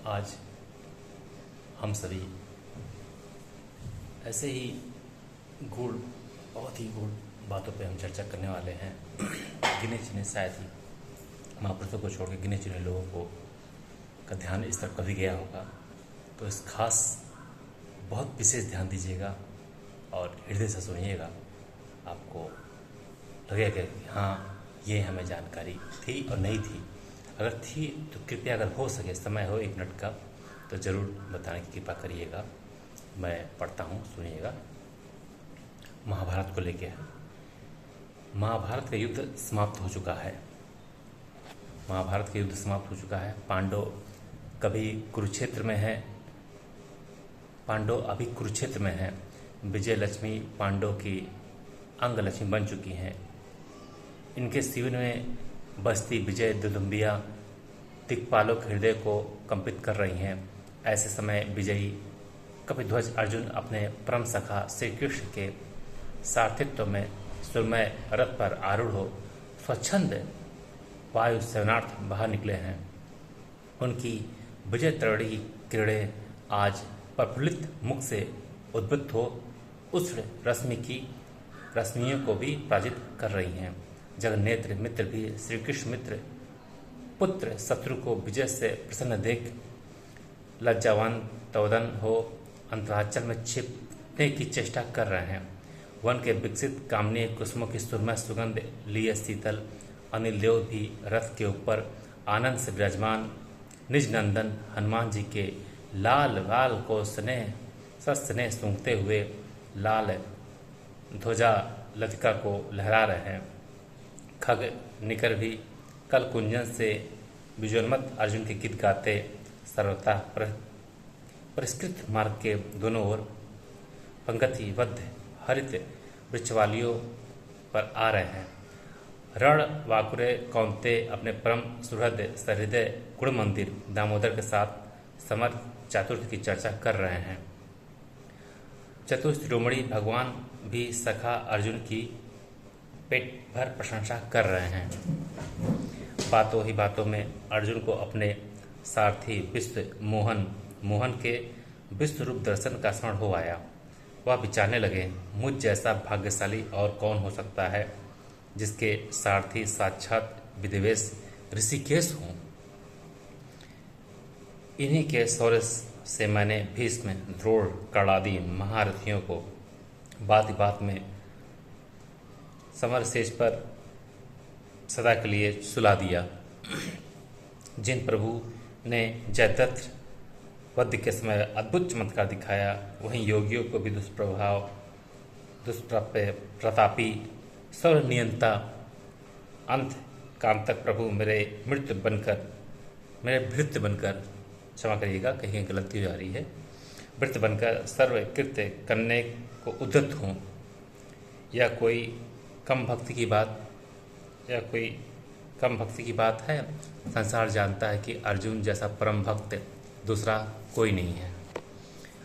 आज हम सभी ऐसे ही गूढ़ बहुत ही गूढ़ बातों पे हम चर्चा करने वाले हैं। गिने चुने शायद ही महापुरुषों को छोड़ के गिने चुने लोगों को का ध्यान इस तरफ कभी गया होगा, तो इस खास बहुत विशेष ध्यान दीजिएगा और हृदय से सुनिएगा। आपको लगेगा कि हाँ, ये हमें जानकारी थी और नहीं थी। अगर थी तो कृपया, अगर हो सके, समय हो 1 मिनट का, तो ज़रूर बताने की कृपा करिएगा। मैं पढ़ता हूँ, सुनिएगा। महाभारत को लेके है। महाभारत का युद्ध समाप्त हो चुका है। महाभारत का युद्ध समाप्त हो चुका है। पांडव कभी कुरुक्षेत्र में है। पांडव अभी कुरुक्षेत्र में है। विजय लक्ष्मी पांडव की अंग लक्ष्मी बन चुकी हैं। इनके शिविर में बस्ती विजय दुदुम्बिया दिक्पालों के हृदय को कंपित कर रही हैं। ऐसे समय विजयी कपिध्वज अर्जुन अपने परम सखा श्री कृष्ण के सारथित्व में सुरमय रथ पर आरूढ़ हो स्वच्छंद वायु सेवनार्थ बाहर निकले हैं। उनकी विजय तरड़ी किरणें आज प्रफुल्लित मुख से उद्भुत हो उस रश्मियों को भी पराजित कर रही हैं। जगन्नेत्र मित्र भी श्री कृष्ण मित्र पुत्र शत्रु को विजय से प्रसन्न देख लज्जावान तवदन हो अंतराचल में छिपने की चेष्टा कर रहे हैं। वन के विकसित कामनीय कुसुमों की सुरमय सुगंध लिए शीतल अनिल देव भी रथ के ऊपर आनंद से विराजमान निज नंदन हनुमान जी के लाल बाल को स्नेह सूंघते हुए लाल ध्वजा लतिका को लहरा रहे हैं। खग निकर भी कल कुंजन से विजयोन्मत्त अर्जुन के गीत गाते सर्वथा परिष्कृत मार्ग के दोनों ओर पंक्तिबद्ध हरित वृक्षवालियों पर आ रहे हैं। रण वाकुरे कौंते अपने परम सुहृद सहृदय गुण मंदिर दामोदर के साथ समर चातुर्थ की चर्चा कर रहे हैं। चतुर्शिरोमणि भगवान भी सखा अर्जुन की पेट भर प्रशंसा कर रहे हैं। बातों ही बातों में अर्जुन को अपने सारथी विश्व मोहन के विश्व रूप दर्शन का स्मरण हो आया। वह विचारने लगे, मुझ जैसा भाग्यशाली और कौन हो सकता है जिसके सारथी साक्षात विदेवेश ऋषिकेश हों। इन्हीं के शौर्य से मैंने भीष्म द्रोण कर्णादि महारथियों को बात बात में समर शेष पर सदा के लिए सुला दिया। जिन प्रभु ने जयद्रथ वध के समय अद्भुत चमत्कार दिखाया, वहीं योगियों को भी दुष्प्रतापी सर्वनियंता अंत काम तक प्रभु मेरे भृत्य बनकर क्षमा करिएगा, कहीं गलती हो जा रही है, भृत्य बनकर सर्वकृत्य करने को उद्यत हों। या कोई कम भक्ति की बात है। संसार जानता है कि अर्जुन जैसा परम भक्त दूसरा कोई नहीं है।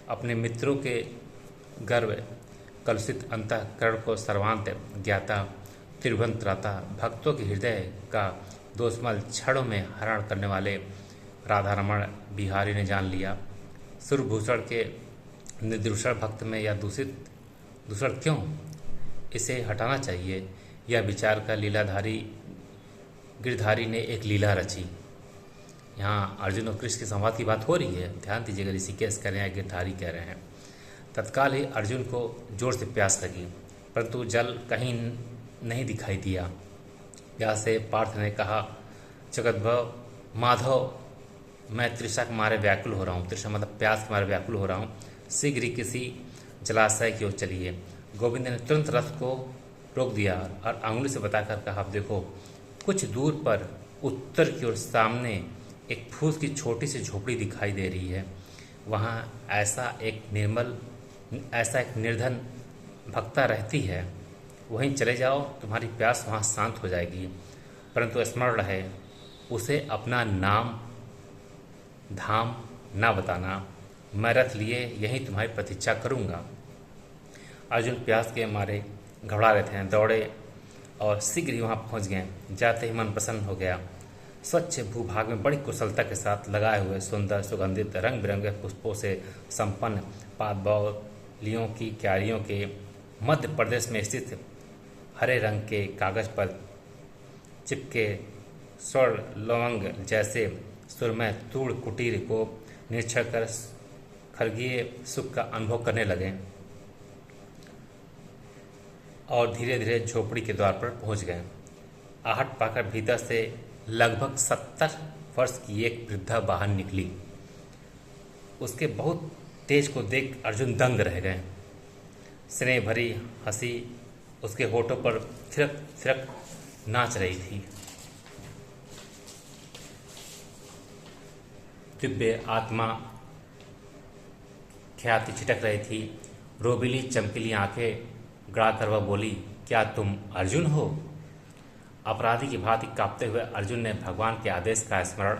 अपने मित्रों के गर्व कलुषित अंतःकरण को सर्वांत ज्ञाता त्रिभुवन त्राता भक्तों के हृदय का दोषमल क्षणों में हरण करने वाले राधारमण बिहारी ने जान लिया। सुरभूषण के निर्दूषण भक्त में यह दूषण क्यों? इसे हटाना चाहिए। यह विचार का गिरधारी ने एक लीला रची। यहाँ अर्जुन और कृष्ण के संवाद की बात हो रही है, ध्यान दीजिएगा। ऋषिकेश कह रहे हैं, गिरधारी कह रहे हैं। तत्काल ही अर्जुन को जोर से प्यास लगी, परंतु जल कहीं नहीं दिखाई दिया। प्यास से पार्थ ने कहा, जगद्भव माधव, मैं तृषा के मारे व्याकुल हो रहा हूँ। तृषा मतलब प्यास के मारे व्याकुल हो रहा हूँ। शीघ्र ही किसी जलाशय की ओर चलिए। गोविंद ने तुरंत रथ को रोक दिया और आंगुली से बताकर कहा, आप देखो, कुछ दूर पर उत्तर की ओर सामने एक फूस की छोटी सी झोपड़ी दिखाई दे रही है। वहाँ ऐसा एक निर्धन भक्ता रहती है। वहीं चले जाओ, तुम्हारी प्यास वहाँ शांत हो जाएगी। परंतु स्मरण रहे, उसे अपना नाम धाम ना बताना। मैं रथ लिए यहीं तुम्हारी प्रतीक्षा करूँगा। अर्जुन प्यास के मारे घबरा रहे थे, दौड़े और शीघ्र ही वहाँ पहुँच गए। जाते ही मन प्रसन्न हो गया। स्वच्छ भूभाग में बड़ी कुशलता के साथ लगाए हुए सुंदर सुगंधित रंग बिरंगे पुष्पों से संपन्न पादपौलियों की क्यारियों के मध्य प्रदेश में स्थित हरे रंग के कागज पर चिपके स्वर्ण लवंग जैसे सुरमय तूड़ कुटीर को निरीक्षण कर खरगीय सुख का अनुभव करने लगे और धीरे धीरे झोपड़ी के द्वार पर पहुंच गए। आहट पाकर भीतर से लगभग 70 वर्ष की एक वृद्धा बाहर निकली। उसके बहुत तेज को देख अर्जुन दंग रह गए। स्नेह भरी हंसी उसके होठों पर थिरक थिरक नाच रही थी। दिव्य आत्मा ख्याति छिटक रही थी। रोबीली चमकीली आंखें गड़ाकर वह बोली, क्या तुम अर्जुन हो? अपराधी की भांति कांपते हुए अर्जुन ने भगवान के आदेश का स्मरण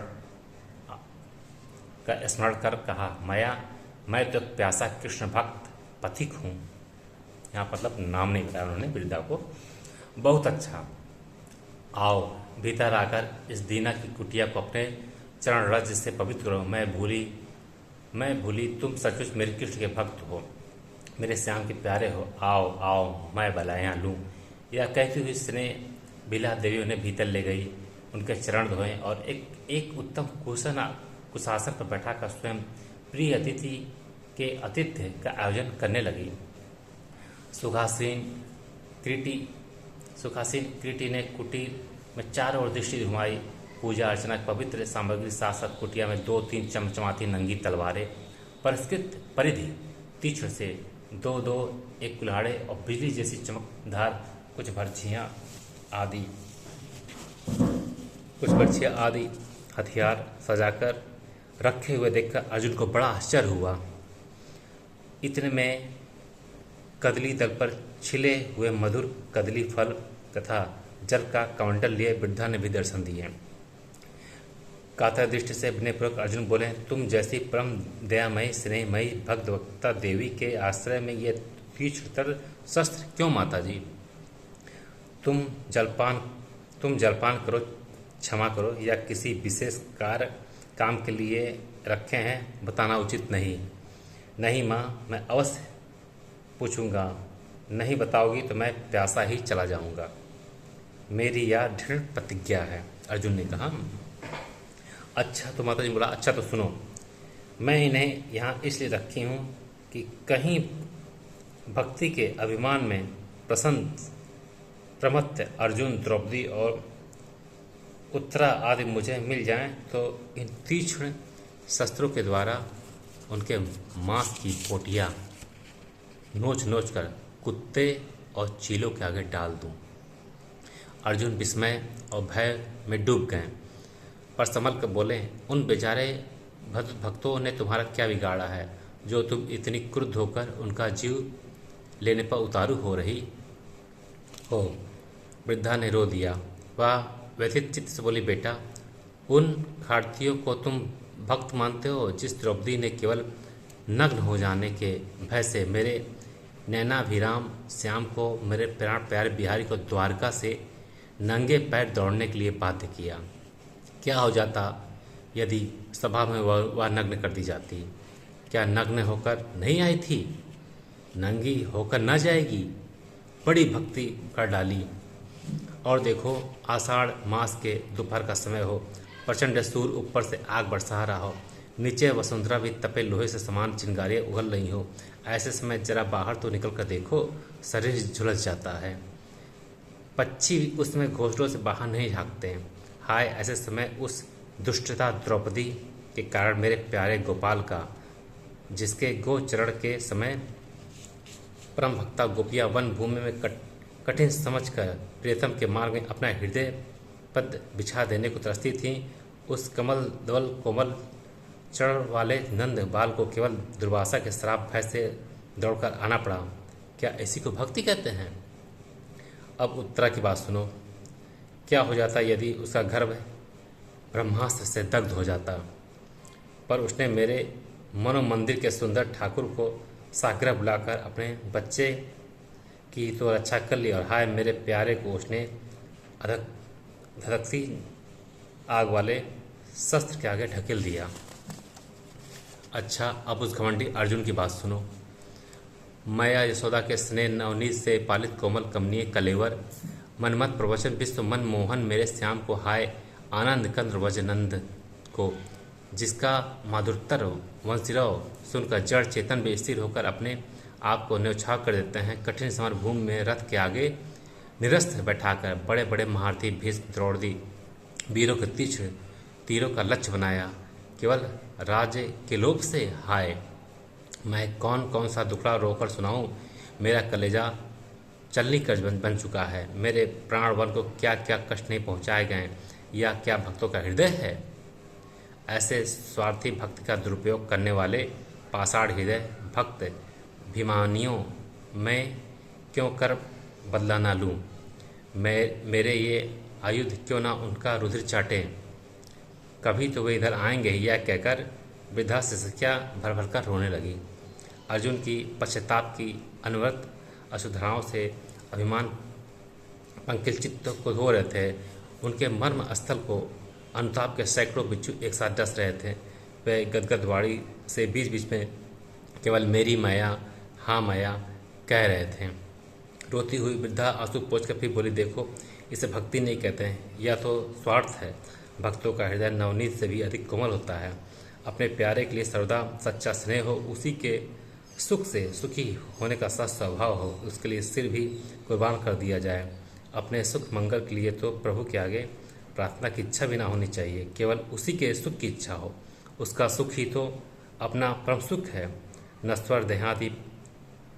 कर कहा, मैं तो प्यासा कृष्ण भक्त पथिक हूँ। यहाँ मतलब नाम नहीं बताया उन्होंने वृद्धा को। बहुत अच्छा, आओ भीतर आकर इस दीना की कुटिया को अपने चरण रज से पवित्र करो। मैं भूली तुम सचमुच मेरे कृष्ण के भक्त हो, मेरे श्याम के प्यारे हो। आओ आओ मैं बलाया लूँ। यह कहती हुई स्नेह बिला देवी उन्हें भीतर ले गई, उनके चरण धोए और एक उत्तम कुशासन पर बैठाकर स्वयं प्रिय अतिथि के आतिथ्य का आयोजन करने लगी। सुखासीन क्रीटी ने कुटीर में चारों ओर दृष्टि घुमाई। पूजा अर्चना की पवित्र सामग्री साथ साथ कुटिया में 2-3 चमचमाती नंगी तलवारें, परिष्कृत परिधि तीक्ष्ण से 2-2 एक कुल्हाड़े और बिजली जैसी चमकदार कुछ बर्छियाँ आदि हथियार सजाकर रखे हुए देखकर अर्जुन को बड़ा आश्चर्य हुआ। इतने में कदली दल पर छिले हुए मधुर कदली फल तथा जल का कमंडल लिए वृद्धा ने भी दर्शन दिए। कातर दृष्टि से विनयपूर्वक अर्जुन बोले, तुम जैसी परम दयामयी स्नेहमयी भक्तवक्ता देवी के आश्रय में ये तीक्ष्णतर शस्त्र क्यों माता जी? तुम जलपान करो, क्षमा करो, या किसी विशेष काम के लिए रखे हैं बताना उचित नहीं। नहीं माँ, मैं अवश्य पूछूंगा, नहीं बताओगी तो मैं प्यासा ही चला जाऊंगा। मेरी यह दृढ़ प्रतिज्ञा है, अर्जुन ने कहा। अच्छा तो माता जी बोला, अच्छा तो सुनो, मैं इन्हें यहाँ इसलिए रखी हूँ कि कहीं भक्ति के अभिमान में प्रमत्त अर्जुन, द्रौपदी और उत्तरा आदि मुझे मिल जाएं तो इन तीक्ष्ण शस्त्रों के द्वारा उनके मांस की पोटियाँ नोच कर कुत्ते और चीलों के आगे डाल दूं। अर्जुन विस्मय और भय में डूब गए, पर संभल कर बोले, उन बेचारे भक्तों ने तुम्हारा क्या बिगाड़ा है जो तुम इतनी क्रुद्ध होकर उनका जीव लेने पर उतारू हो रही हो? वृद्धा ने रो दिया। वह व्यथित चित्त से बोली, बेटा, उन खाड़तियों को तुम भक्त मानते हो जिस द्रौपदी ने केवल नग्न हो जाने के भय से मेरे नैनाभिराम श्याम को, मेरे प्राण प्यारे बिहारी को द्वारका से नंगे पैर दौड़ने के लिए बाध्य किया। क्या हो जाता यदि सभा में वह नग्न कर दी जाती? क्या नग्न होकर नहीं आई थी? नंगी होकर न जाएगी? बड़ी भक्ति कर डाली। और देखो, आषाढ़ मास के दोपहर का समय हो, प्रचंड सूर्य ऊपर से आग बरसा रहा हो, नीचे वसुंधरा भी तपे लोहे से समान चिंगारियाँ उगल रही हो, ऐसे समय जरा बाहर तो निकल कर देखो, शरीर झुलस जाता है। पक्षी उसमें घोंसलों से बाहर नहीं झांकते हैं। हाय, ऐसे समय उस दुष्टता द्रौपदी के कारण मेरे प्यारे गोपाल का, जिसके गोचरण के समय परम भक्ता गोपियाँ वन भूमि में कठिन समझकर प्रियतम के मार्ग में अपना हृदय पद बिछा देने को तरसती थीं, उस कमल धवल कोमल चरण वाले नंद बाल को केवल दुर्वासा के श्राप भय से दौड़कर आना पड़ा। क्या इसी को भक्ति कहते हैं? अब उत्तरा की बात सुनो। क्या हो जाता यदि उसका गर्भ ब्रह्मास्त्र से दग्ध हो जाता? पर उसने मेरे मनो मंदिर के सुंदर ठाकुर को साग्रह बुलाकर अपने बच्चे की तो रक्षा कर ली, और हाय मेरे प्यारे को उसने धधकती आग वाले शस्त्र के आगे ढकेल दिया। अच्छा, अब उस घमंडी अर्जुन की बात सुनो। माया यशोदा के स्नेह नवनीत से पालित कोमल कमनीय कलेवर, मनमत प्रवचन विश्व मन मोहन मेरे श्याम को हाय, आनंद कंद्र वजनंद को, जिसका माधुरतर वंशिरव सुनकर जड़ चेतन भी स्थिर होकर अपने आप को न्यौछाव कर देते हैं। कठिन समर भूमि में रथ के आगे निरस्त बैठाकर बड़े बड़े महारथी भीष्म द्रौपदी वीरों के तीक्ष्ण तीरों का लक्ष्य बनाया। केवल राज्य के लोभ से हाय, मैं कौन कौन सा दुखड़ा रोकर सुनाऊं, मेरा कलेजा चलनी कर्ज बन चुका है। मेरे प्राणवन को क्या क्या कष्ट नहीं पहुंचाए गए, या क्या भक्तों का हृदय है। ऐसे स्वार्थी भक्ति का दुरुपयोग करने वाले पाषाण हृदय भक्त अभिमानियों मैं क्यों कर बदला ना लूं, मेरे ये आयुध क्यों ना उनका रुधिर चाटे। कभी तो वे इधर आएंगे, यह कहकर वृद्धा शिष्या भर भर कर रोने लगी। अर्जुन की पश्चाताप की अनवरत अशुद्धराओं से अभिमान पंकिल चित्त को धो रहे थे। उनके मर्म स्थल को अनुताप के सैकड़ों बिच्छू एक साथ डस रहे थे। वे गदगद वाणी से बीच बीच में केवल मेरी माया, हाँ माया कह रहे थे। रोती हुई वृद्धा आंसू पोंछ कर फिर बोली, देखो इसे भक्ति नहीं कहते हैं, यह तो स्वार्थ है। भक्तों का हृदय नवनीत से भी अधिक कोमल होता है। अपने प्यारे के लिए सर्वदा सच्चा स्नेह हो, उसी के सुख से सुखी होने का सच स्वभाव हो, उसके लिए सिर भी कुर्बान कर दिया जाए। अपने सुख मंगल के लिए तो प्रभु के आगे प्रार्थना की इच्छा भी ना होनी चाहिए, केवल उसी के सुख की इच्छा हो। उसका सुख ही तो अपना परम सुख है। नश्वर देहादि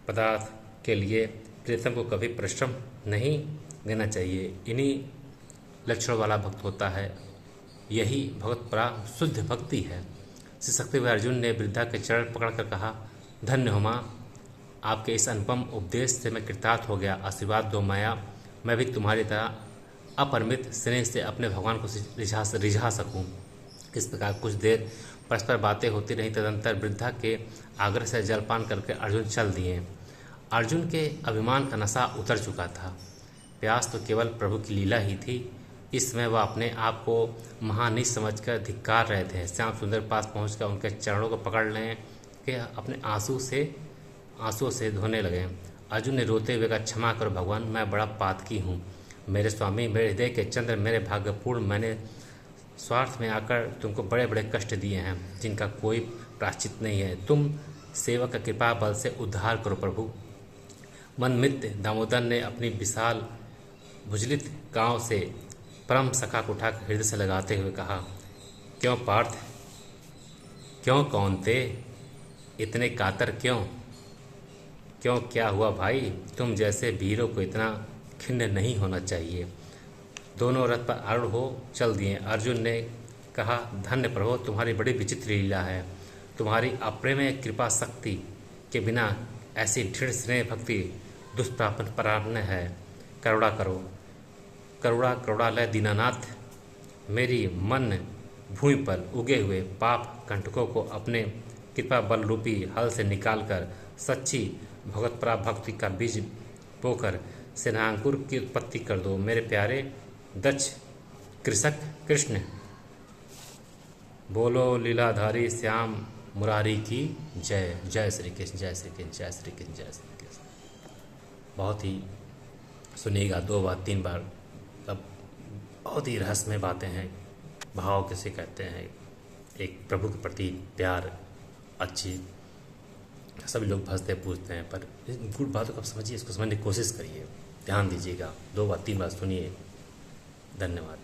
पदार्थ के लिए प्रीतम को कभी परिश्रम नहीं देना चाहिए। इन्हीं लक्षणों वाला भक्त होता है, यही भगवत परा शुद्ध भक्ति है। श्री शक्ति अर्जुन ने वृद्धा के चरण पकड़कर कहा, धन्य हो माँ, आपके इस अनुपम उपदेश से मैं कृतार्थ हो गया। आशीर्वाद दो माया, मैं भी तुम्हारी तरह अपरिमित स्नेह से अपने भगवान को रिझा सकूं। इस प्रकार कुछ देर परस्पर बातें होती रहीं। तदंतर वृद्धा के आग्रह से जलपान करके अर्जुन चल दिए। अर्जुन के अभिमान का नशा उतर चुका था। प्यास तो केवल प्रभु की लीला ही थी। इस समय वह अपने आप को महानीच समझकर धिक्कार रहे थे। श्याम सुंदर पास पहुंचकर उनके चरणों को पकड़ लें कि अपने आंसुओं से धोने लगे। अर्जुन ने रोते हुए कहा, क्षमा करो भगवान, मैं बड़ा पातकी हूँ। मेरे स्वामी, मेरे हृदय के चंद्र, मेरे भाग्यपूर्ण, मैंने स्वार्थ में आकर तुमको बड़े बड़े कष्ट दिए हैं जिनका कोई प्राश्चित नहीं है। तुम सेवक का कृपा बल से उद्धार करो प्रभु। मन मित्र दामोदर ने अपनी विशाल भुजलित गांव से परम सखा को उठाकर हृदय से लगाते हुए कहा, क्यों पार्थ, क्यों कौनते, इतने कातर क्यों? क्यों क्या हुआ भाई? तुम जैसे वीरों को इतना खिन्न नहीं होना चाहिए। दोनों रथ पर आरूढ़ हो चल दिए। अर्जुन ने कहा, धन्य प्रभु, तुम्हारी बड़ी विचित्र लीला है। तुम्हारी अप्रेमय कृपा शक्ति के बिना ऐसी दृढ़ स्नेह भक्ति दुष्प्रापन्न है। करुणा करो, करुणालय दीनानाथ, मेरी मन भूमि पर उगे हुए पाप कंटकों को अपने कृपा बल रूपी हल से निकालकर सच्ची भगवतपरा भक्ति का बीज बोकर सेनांकुर की उत्पत्ति कर दो। मेरे प्यारे दक्ष कृषक कृष्ण, बोलो लीलाधारी श्याम मुरारी की जय। जय श्री कृष्ण, जय श्री कृष्ण, जय श्री कृष्ण, जय श्री कृष्ण। बहुत ही सुनिएगा, 2 बार 3 बार, तब बहुत ही रहस्यमय बातें हैं। भाव किसे कहते हैं, एक प्रभु के प्रति प्यार, अच्छी, सभी लोग भजते पूछते हैं, पर इन गुड बातों को आप समझिए, इसको समझने की कोशिश करिए, ध्यान दीजिएगा, 2 बार 3 बार सुनिए। धन्यवाद।